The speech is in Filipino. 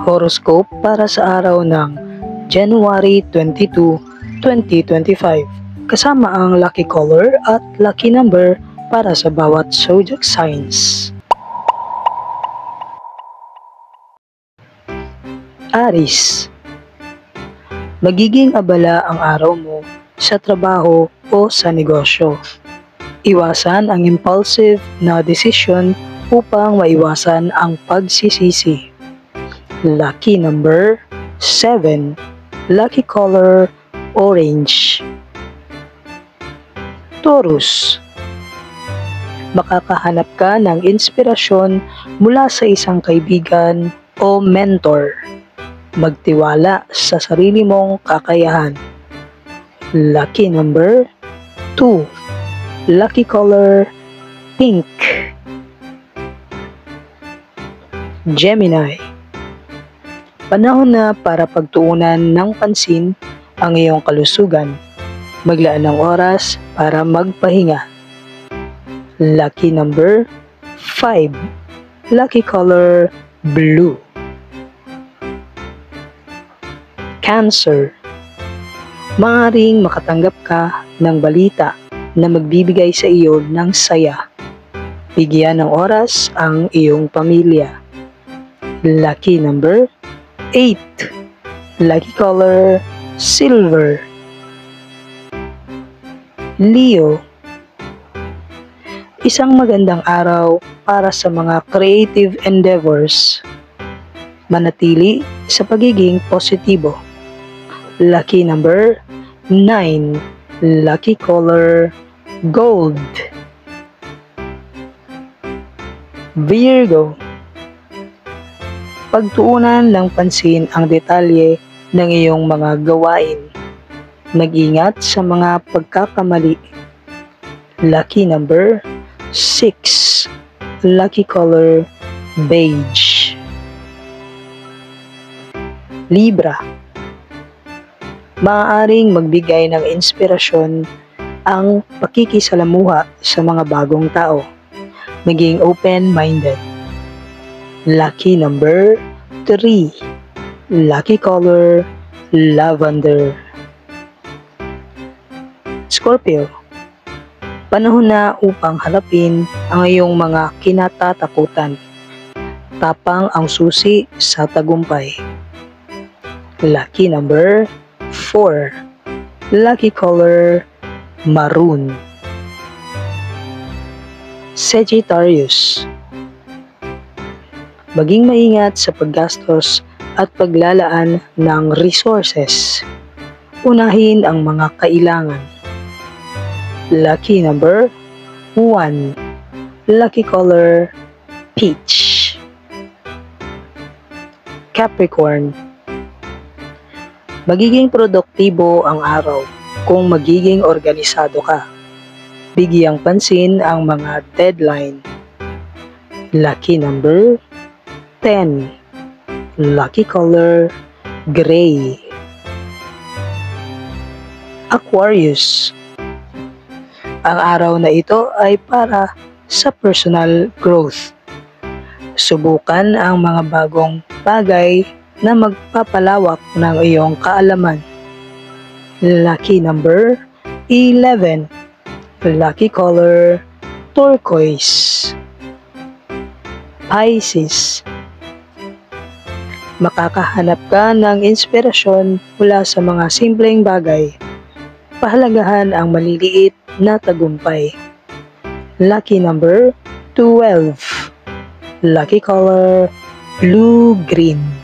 Horoscope para sa araw ng January 22, 2025. Kasama ang lucky color at lucky number para sa bawat zodiac signs. Aries. Magiging abala ang araw mo sa trabaho o sa negosyo. Iwasan ang impulsive na desisyon upang maiwasan ang pagsisisi. Lucky number 7. Lucky color orange. Taurus. Makakahanap ka ng inspirasyon mula sa isang kaibigan o mentor. Magtiwala sa sarili mong kakayahan. Lucky number 2. Lucky color pink. Gemini. Panahon na para pagtuunan ng pansin ang iyong kalusugan. Maglaan ng oras para magpahinga. Lucky number 5. Lucky color blue. Cancer. Maaaring makatanggap ka ng balita na magbibigay sa iyo ng saya. Bigyan ng oras ang iyong pamilya. Lucky number 8. Lucky color silver. Leo. Isang magandang araw para sa mga creative endeavors. Manatili sa pagiging positibo. Lucky number 9. Lucky color gold. Virgo. Pagtuunan ng pansin ang detalye ng iyong mga gawain. Mag-ingat sa mga pagkakamali. Lucky number 6. Lucky color beige. Libra. Maaaring magbigay ng inspirasyon ang pakikisalamuha sa mga bagong tao. Maging open-minded. Lucky number 3. Lucky color lavender. Scorpio. Panahon na upang harapin ang iyong mga kinatatakutan. Tapang ang susi sa tagumpay. Lucky number 4. Lucky color maroon. Sagittarius. Maging maingat sa paggastos at paglalaan ng resources. Unahin ang mga kailangan. Lucky number 1. Lucky color peach. Capricorn. Magiging produktibo ang araw kung magiging organisado ka. Bigyang pansin ang mga deadline. Lucky number 10. Lucky color gray. Aquarius. Ang araw na ito ay para sa personal growth. Subukan ang mga bagong bagay na magpapalawak ng iyong kaalaman. Lucky number 11. Lucky color turquoise. Pisces. Makakahanap ka ng inspirasyon mula sa mga simpleng bagay. Pahalagahan ang maliliit na tagumpay. Lucky number 12. Lucky color blue-green.